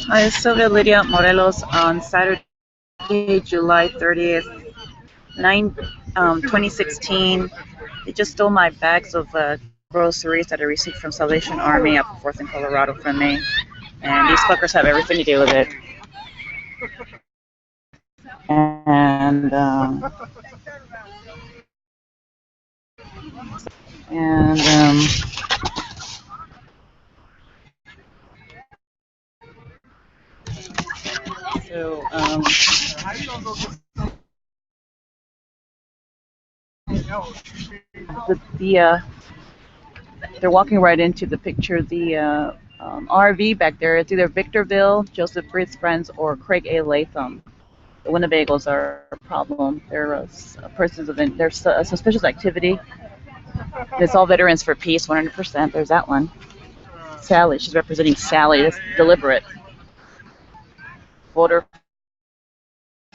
Hi, Sylvia Lydia Morelos on Saturday, July 30th, 2016. They just stole my bags of groceries that I received from Salvation Army up 4th in Colorado from me. And these fuckers have everything to do with it. And, and, so, they're walking right into the picture. The RV back there, it's either Victorville, Joseph Britt's friends, or Craig A. Latham. The Winnebagos are a problem. They're persons of there's a suspicious activity. It's all Veterans for Peace, 100%. There's that one. Sally, she's representing Sally. That's deliberate. Voter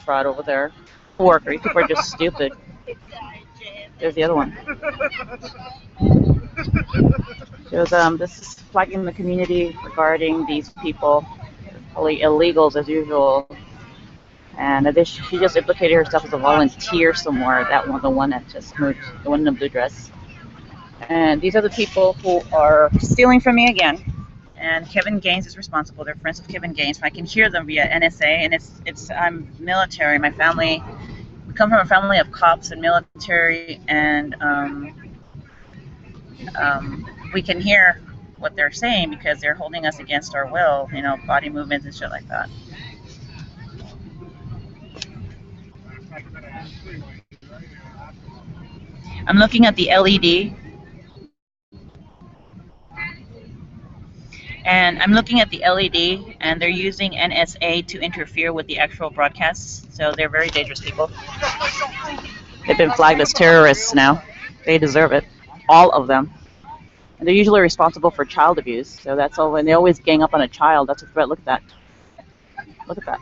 fraud over there. Worker, you people are just stupid. There's the other one. This is flagging the community regarding these people, probably illegals as usual. And she just implicated herself as a volunteer somewhere. That one, the one that just moved, the one in the blue dress. And these are the people who are stealing from me again. And Kevin Gaines is responsible. They're friends of Kevin Gaines. I can hear them via NSA. And I'm military. My family, we come from a family of cops and military, and we can hear what they're saying because they're holding us against our will. Body movements and shit like that. I'm looking at the LED. And I'm looking at the LED, and they're using NSA to interfere with the actual broadcasts. So they're very dangerous people. They've been flagged as terrorists now. They deserve it. All of them. And they're usually responsible for child abuse. So that's all. And they always gang up on a child. That's a threat. Look at that. Look at that.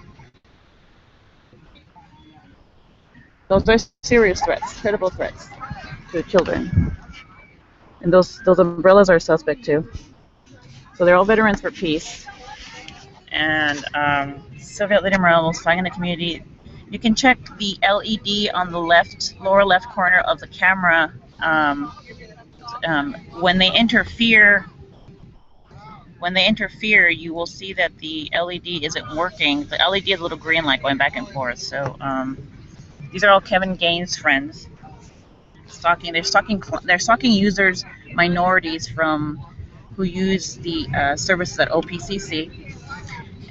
Those are serious threats, credible threats to children. And those umbrellas are suspect too. So they're all Veterans for Peace. And Sylvia Lydia Morelos flagging the community. You can check the LED on the lower left corner of the camera. When they interfere, you will see that the LED isn't working. The LED is a little green light going back and forth. So these are all Kevin Gaines' friends. They're stalking users, minorities who use the services at OPCC,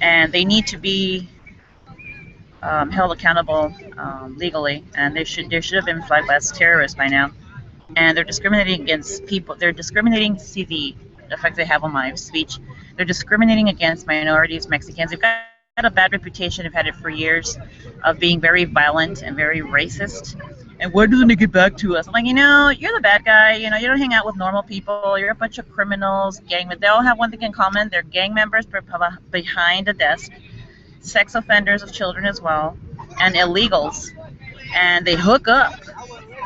and they need to be held accountable legally, and they should have been flagged as terrorists by now. And they're discriminating against people. They're discriminating. See the effect they have on my speech. They're discriminating against minorities, Mexicans. They've got a bad reputation. They've had it for years of being very violent and very racist. And why doesn't it get back to us? I'm like, you're the bad guy. You don't hang out with normal people. You're a bunch of criminals, they all have one thing in common. They're gang members behind a desk, sex offenders of children as well, and illegals. And they hook up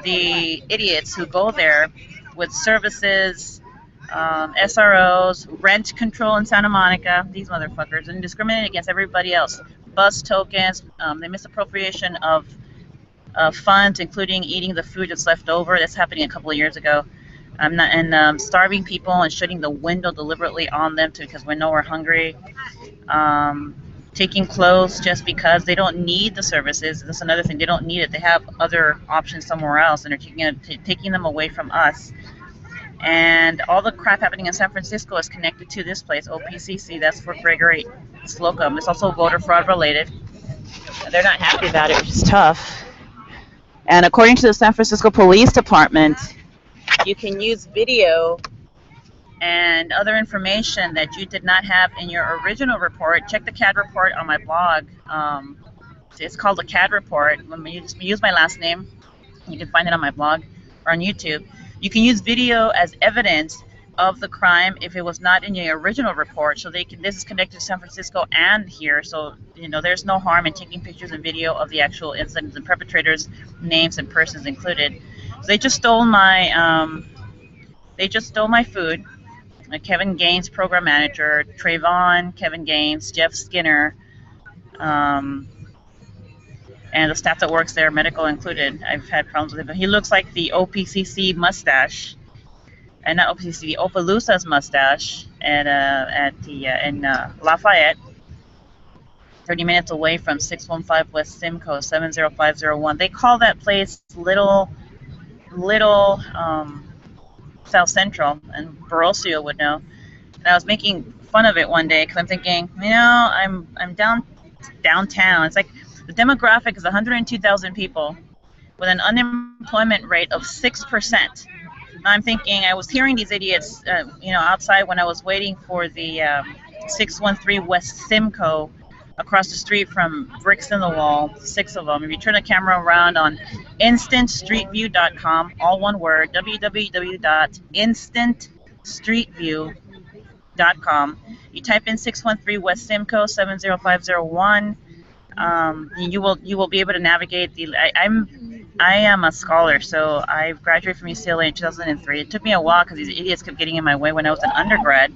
the idiots who go there with services, SROs, rent control in Santa Monica, these motherfuckers, and discriminate against everybody else. Bus tokens, they misappropriation of funds, including eating the food that's left over. That's happening a couple of years ago. Starving people and shutting the window deliberately on them because we know we're hungry. Taking clothes just because they don't need the services. That's another thing. They don't need it. They have other options somewhere else, and they're taking them away from us. And all the crap happening in San Francisco is connected to this place, OPCC. That's for Gregory Slocum. It's also voter fraud related. They're not happy about it, which is tough. And according to the San Francisco Police Department, you can use video and other information that you did not have in your original report. Check the CAD report on my blog. It's called the CAD report. When you use my last name, you can find it on my blog or on YouTube. You can use video as evidence of the crime if it was not in your original report. So this is connected to San Francisco and here. So there's no harm in taking pictures and video of the actual incidents and perpetrators' names and persons included. So they just stole my food. Kevin Gaines, program manager, Trayvon, Kevin Gaines, Jeff Skinner, and the staff that works there, medical included. I've had problems with him. But he looks like the OPCC mustache, and not OPCC, the Opelousas mustache in Lafayette, 30 minutes away from 615 West Simcoe, 70501. They call that place Little South Central, and Barocio would know. And I was making fun of it one day because I'm thinking, I'm downtown. It's like the demographic is 102,000 people with an unemployment rate of 6%. I'm thinking, I was hearing these idiots, outside when I was waiting for the 613 West Simcoe across the street from Bricks in the Wall, 6 of them. If you turn the camera around on instantstreetview.com, all one word, www.instantstreetview.com. You type in 613 West Simcoe 70501. You will be able to navigate I am a scholar, so I graduated from UCLA in 2003. It took me a while because these idiots kept getting in my way when I was an undergrad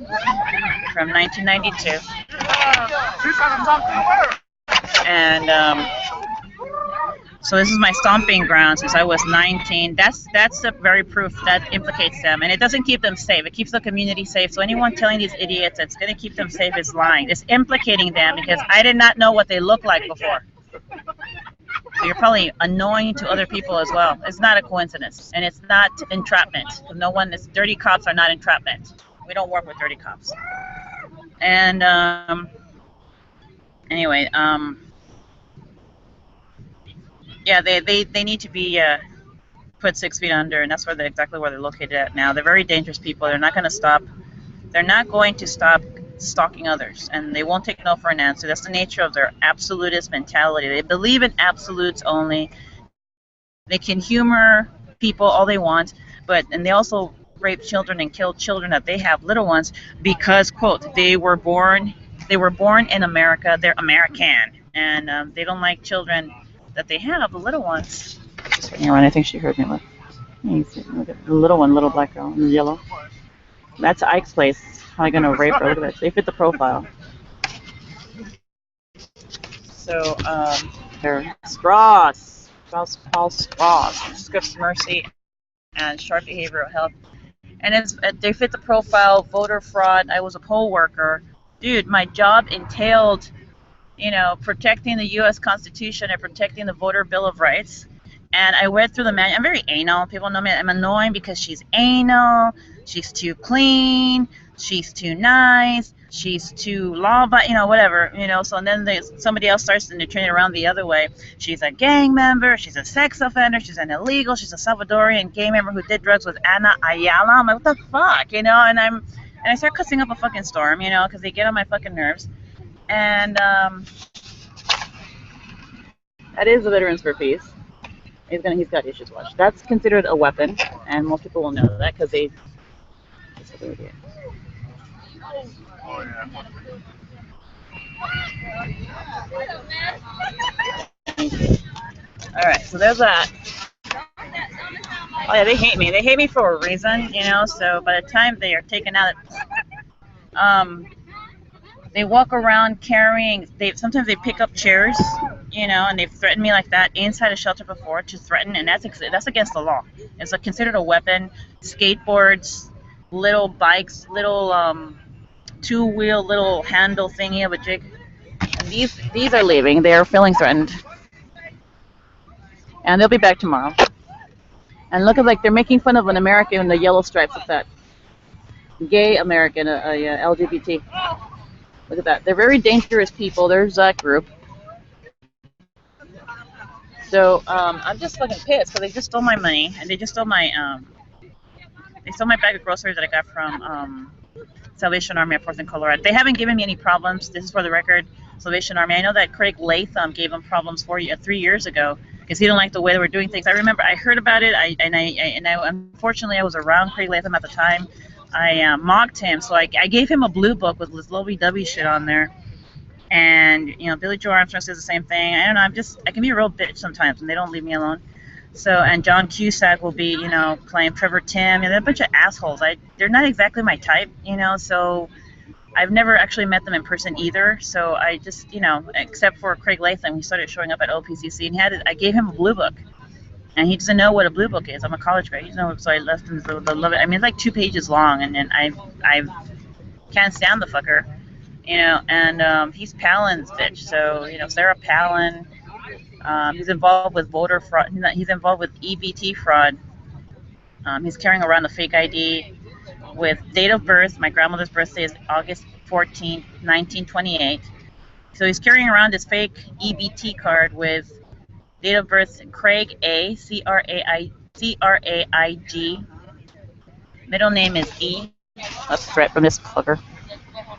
from 1992. And so this is my stomping ground since I was 19. That's the very proof that implicates them, and it doesn't keep them safe. It keeps the community safe. So anyone telling these idiots that's going to keep them safe is lying. It's implicating them because I did not know what they looked like before. So you're probably annoying to other people as well. It's not a coincidence, and it's not entrapment. Dirty cops are not entrapment. We don't work with dirty cops. And anyway, yeah, they need to be put 6 feet under, and that's exactly where they're located at now. They're very dangerous people. They're not going to stop. They're not going to stop stalking others, and they won't take no for an answer. That's the nature of their absolutist mentality. They believe in absolutes only. They can humor people all they want, and they also rape children and kill children that they have, little ones, because, quote, they were born in America, they're American, and they don't like children that they have, the little ones. I think she heard me. Look at the little one, little black girl in yellow. That's Ike's place. How am I going to rape her? Look at that. They fit the profile. So, they're Strauss, Scripps Mercy, and Sharp Behavioral Health. And they fit the profile, voter fraud. I was a poll worker. Dude, my job entailed, protecting the U.S. Constitution and protecting the Voter Bill of Rights. And I went through the manual. I'm very anal. People know me. I'm annoying because she's anal. She's too clean. She's too nice. She's too whatever. So and then somebody else starts and they turn it around the other way. She's a gang member. She's a sex offender. She's an illegal. She's a Salvadorian gang member who did drugs with Ana Ayala. I'm like, what the fuck, And I start cussing up a fucking storm, because they get on my fucking nerves. And that is the Veterans for Peace. He's got issues. Watch. That's considered a weapon, and most people will know that because they. Oh yeah. All right, so there's that. Oh yeah, they hate me. They hate me for a reason, So by the time they are taken out, they walk around carrying. Sometimes they pick up chairs, and they've threatened me like that inside a shelter before to threaten, and that's against the law. It's considered a weapon. Skateboards, little bikes, little two-wheel little handle thingy of a jig. And these are leaving. They are feeling threatened, and they'll be back tomorrow. And look at they're making fun of an American in the yellow stripes. What's that? Gay American, LGBT. Look at that. They're very dangerous people. There's that group. So I'm just fucking pissed because they just stole my money, and they just stole my bag of groceries that I got from Salvation Army at 4th and Colorado. They haven't given me any problems. This is for the record. Salvation Army. I know that Craig Latham gave them problems 3 years ago because he didn't like the way they were doing things. I remember I heard about it. I unfortunately I was around Craig Latham at the time. I mocked him, so I gave him a blue book with this lovey-dovey shit on there. And Billy Joe Armstrong says the same thing. I don't know. I can be a real bitch sometimes, and they don't leave me alone. So, and John Cusack will be, playing Trevor Tim. They're a bunch of assholes. They're not exactly my type, so I've never actually met them in person either. So I just, except for Craig Latham, he started showing up at OPCC, and I gave him a blue book, and he doesn't know what a blue book is. I'm a college grad, so I left him the love it. I mean, it's like 2 pages long, and then I can't stand the fucker, and he's Palin's bitch. So, Sarah Palin. He's involved with voter fraud. He's involved with EBT fraud. He's carrying around a fake ID with date of birth. My grandmother's birthday is August 14th, 1928. So he's carrying around this fake EBT card with date of birth Craig A. Craig. Middle name is E. That's a threat from this fucker.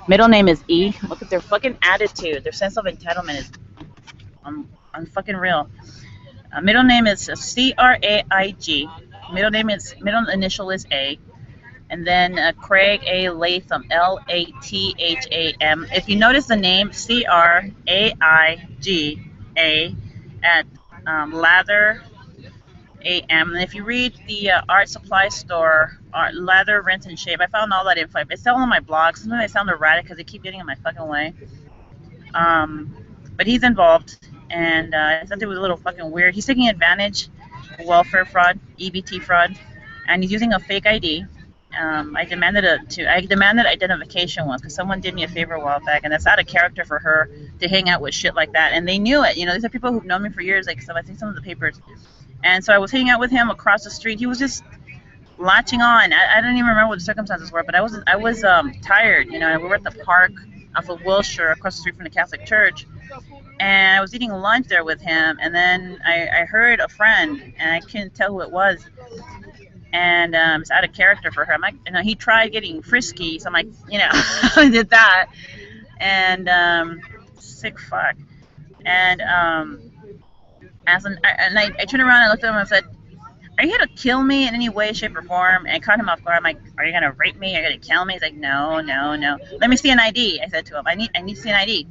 Middle name is E. Look at their fucking attitude. Their sense of entitlement is fucking real. Middle name is Craig. Middle initial is A, and then Craig A. Latham, Latham. If you notice the name Craiga at Lather AM, and if you read the art supply store, Lather Rent and Shape, I found all that info. It's all on my blog. Sometimes I sound erratic because they keep getting in my fucking way. But he's involved. And I thought it was a little fucking weird. He's taking advantage of welfare fraud, EBT fraud, and he's using a fake ID. I demanded identification once because someone did me a favor a while back, and that's out of character for her to hang out with shit like that. And they knew it. These are people who've known me for years. Like, so I think some of the papers. And so I was hanging out with him across the street. He was just latching on. I don't even remember what the circumstances were, but I was tired. We were at the park off of Wilshire, across the street from the Catholic Church. And I was eating lunch there with him, and then I heard a friend, and I couldn't tell who it was. And it's out of character for her. I'm like, he tried getting frisky, so I'm like, I did that. And sick fuck. And I turned around and looked at him and said, "Are you gonna kill me in any way, shape, or form?" And I caught him off guard. I'm like, "Are you gonna rape me? Are you gonna kill me?" He's like, "No. Let me see an ID." I said to him, I need to see an ID.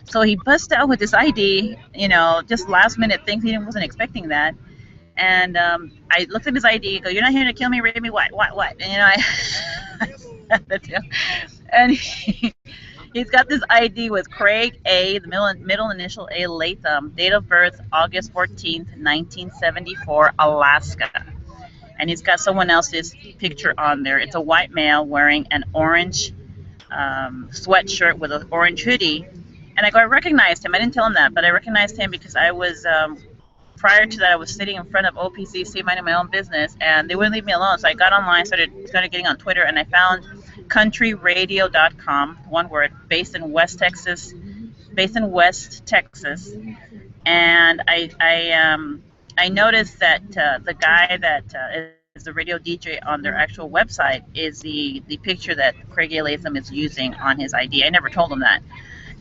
So he busted out with this ID, just last minute things. He wasn't expecting that. And I looked at his ID, go, "You're not here to kill me, rape me, what? And, I said that to him. And he's got this ID with Craig A., the middle initial A, Latham, date of birth August 14th, 1974, Alaska. And he's got someone else's picture on there. It's a white male wearing an orange sweatshirt with an orange hoodie. And I recognized him. I didn't tell him that, but I recognized him because I was, prior to that, I was sitting in front of OPCC minding my own business, and they wouldn't leave me alone. So I got online, started getting on Twitter, and I found countryradio.com, one word, based in West Texas. And I noticed that the guy that is the radio DJ on their actual website is the picture that Craig A. Latham is using on his ID. I never told him that.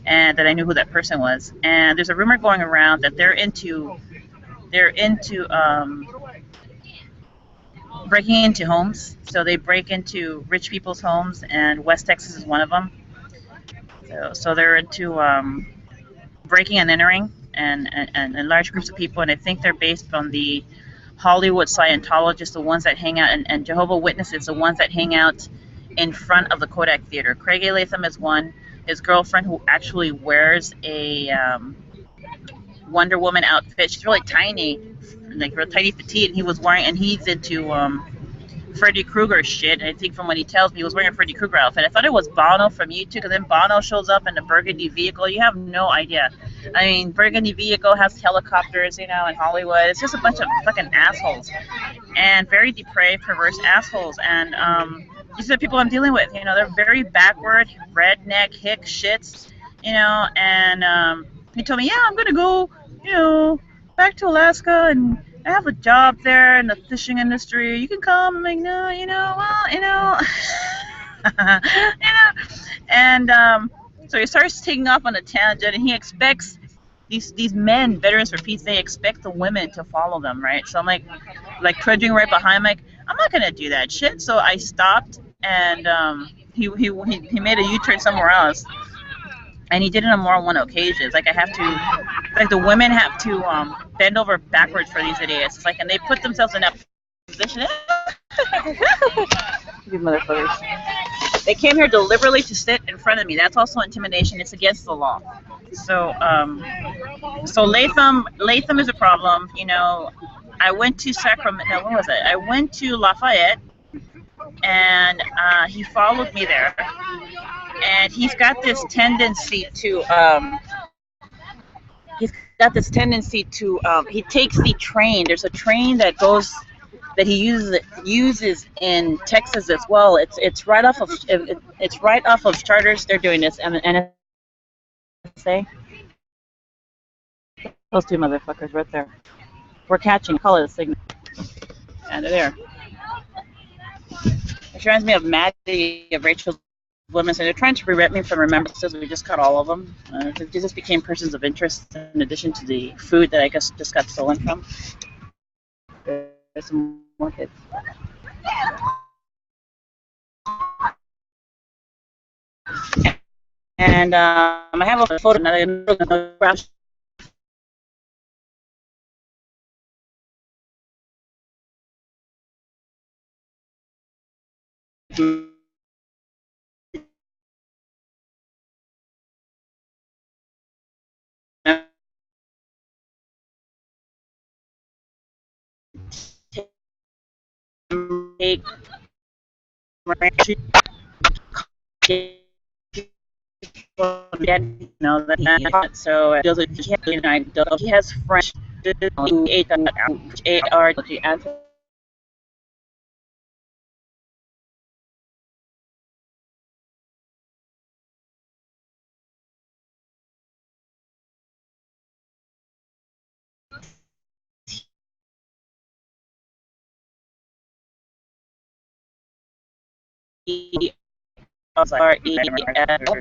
And that I knew who that person was. And there's a rumor going around that they're into breaking into homes. So they break into rich people's homes, and West Texas is one of them. So they're into breaking and entering, and large groups of people. And I think they're based on the Hollywood Scientologists, the ones that hang out, and Jehovah's Witnesses, the ones that hang out in front of the Kodak Theater. Craig A. Latham is one. His girlfriend, who actually wears a Wonder Woman outfit. She's really tiny, like real tiny petite, and he's into Freddy Krueger shit. I think from what he tells me, he was wearing a Freddy Krueger outfit. I thought it was Bono from YouTube, because then Bono shows up in the burgundy vehicle. You have no idea. I mean, burgundy vehicle has helicopters, in Hollywood. It's just a bunch of fucking assholes, and very depraved, perverse assholes. And these are the people I'm dealing with. They're very backward, redneck, hick shits. And he told me, "Yeah, I'm gonna go, back to Alaska, and I have a job there in the fishing industry. You can come." I'm like, "No, And so he starts taking off on a tangent, and he expects these men, veterans for peace, they expect the women to follow them, right? So I'm like trudging right behind. I'm like, I'm not gonna do that shit. So I stopped, and he made a U-turn somewhere else. and he did it on more than one occasion. It's like I have to, like the women have to bend over backwards for these idiots. It's like, and they put themselves in that position. These motherfuckers. They came here deliberately to sit in front of me. That's also intimidation. It's against the law. So, so Latham is a problem. You know, I went to Sacramento. No, what was it? I went to Lafayette, and he followed me there. And he's got this tendency to he takes the train. There's a train that goes that he uses in Texas as well. It's right off of charters. They're doing this, and NSA. Those two motherfuckers right there. We're catching. Call it a signal. And they're there. It reminds me of Maddie, of Rachel's Women. So they're trying to prevent me from remembrances. We just caught all of them. They just became persons of interest in addition to the food that I guess just got stolen from. There's some more kids. And I have a photo. Another graph. Take know that so he has French AR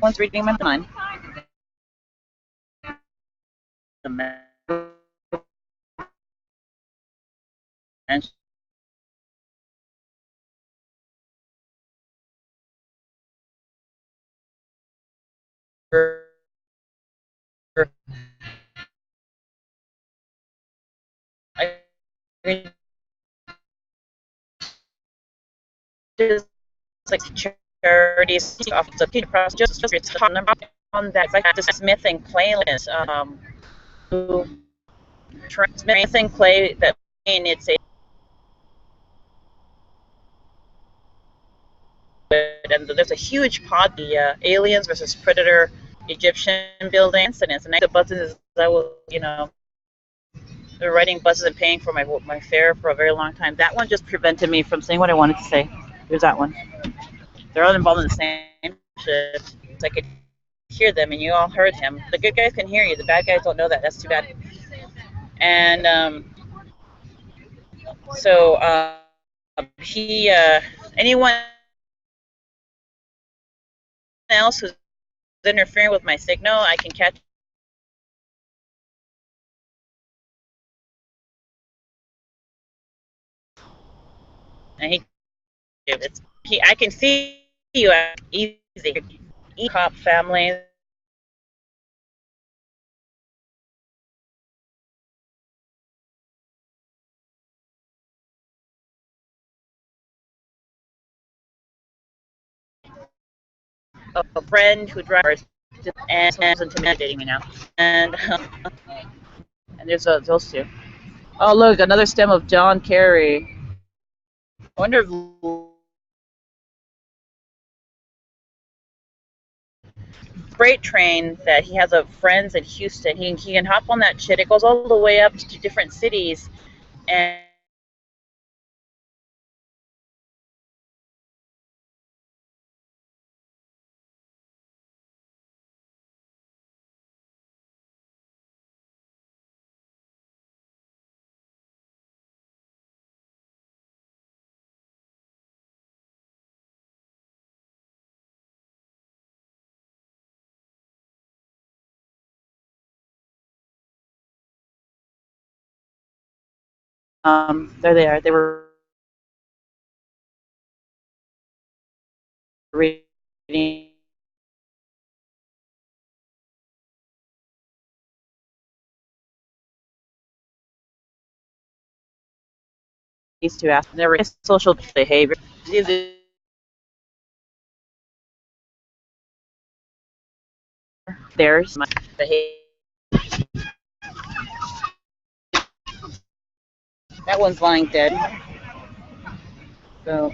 One's reading my mind. And just like charities off the Peter Cross just number on that like the Smith and Clay list. Smith and Clay that it's a and there's a huge pod the aliens versus predator Egyptian building incidents and the buses I will they're writing buses and paying for my fare for a very long time. That one just prevented me from saying what I wanted to say. There's that one. They're all involved in the same shit. So I could hear them, and you all heard him. The good guys can hear you. The bad guys don't know that. That's too bad. And so he, anyone else who's interfering with my signal, I can catch. And I can see you easy. Cop families. A friend who drives and is intimidating me now. And there's those two. Oh, look, another stem of John Kerry. I wonder if freight train that he has friends in Houston. He can hop on that shit. It goes all the way up to different cities, and there they are. They were reading to ask. Never social behavior. There's my behavior. That one's lying dead. So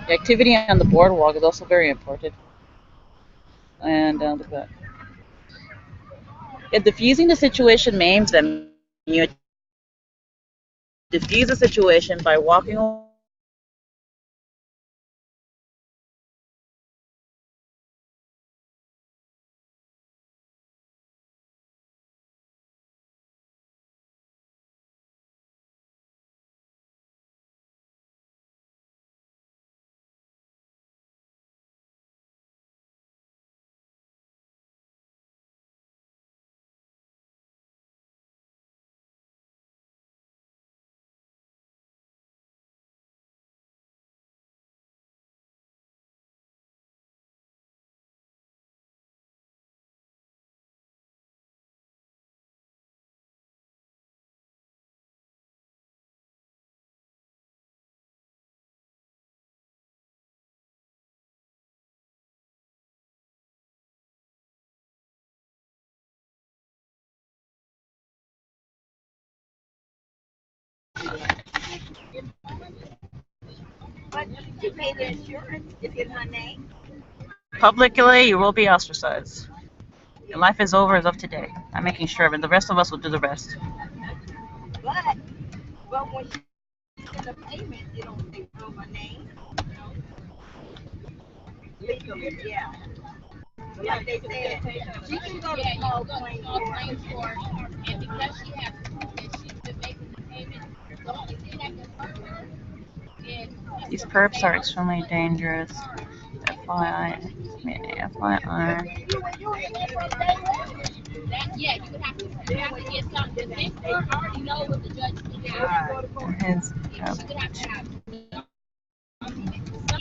the activity on the boardwalk is also very important. And look at that. If diffusing the situation maims them, you diffuse the situation by walking away. But you pay the insurance if it's my name. Publicly, you will be ostracized. Your life is over as of today. I'm making sure, but the rest of us will do the rest. But when you send a payment, you don't say my name. Legally, yeah. Like they said, she can go to small claims court, and because she has proof that she's been making the payment, the only thing that can hurt her is These perps are extremely dangerous. FYI. FYI. Yeah, you have to get something. The next clerk already know what the judge is doing. His She would have to have something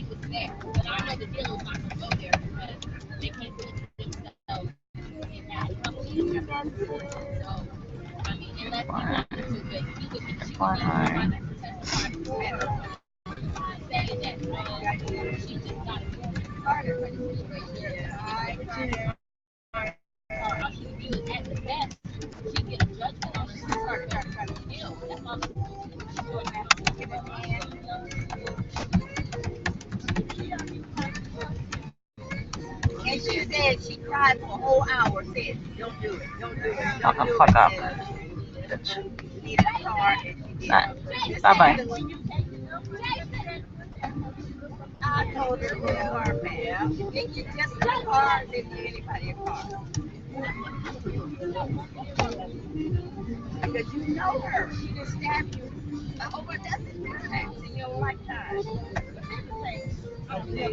was there. But I know the deal is not going to go there because they can't do it themselves in that company. So, I mean, unless he wants to, but he would be cheaper than to testify saying that she just got a harder for the situation. All she would do is at the best, she get a judgment on it and start trying to deal. That's all and she said she cried for a whole hour, said, don't do it, don't do it, Shut don't the do fuck it. up. She needed a car and she did. Bye-bye. I told her to get a car back. If you just a car, then give anybody a car. Because you know her. She just stabbed you over a dozen times in your lifetime. Okay.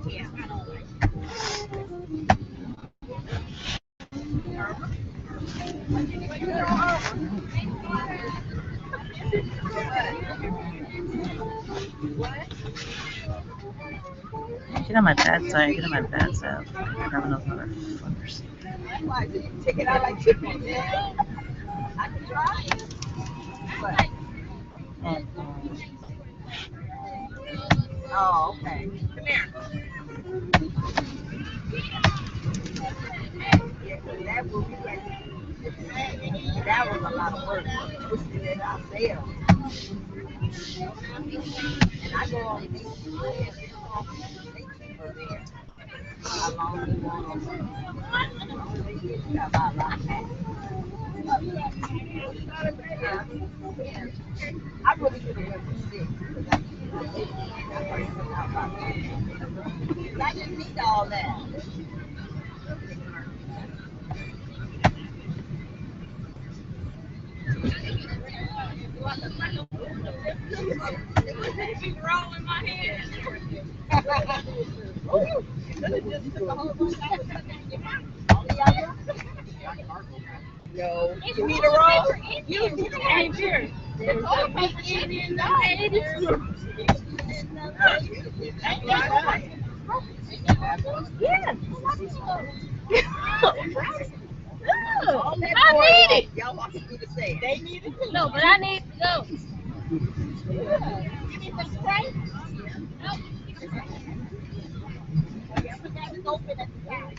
Yeah, I don't like it. Get on my bad side. Get on my bad side. I don't know motherfuckers. Why did you take it out like chicken? Yeah. I can try it. What? Oh, okay. Come here. Yeah, because that was a lot of work. Twisting it ourselves. And I go on Facebook and they cheaper there. How long you want them? They got about a lot of that. I really should have went for 6 because I didn't need all that. It's rolling my head. No. You need a roll? You need a roll. Here. There's all paper in there. It is. Yes. I need it. Y'all want me to say it. They need it too. No, but I need to go. You need some spray? No. Yeah, but that is open at the top.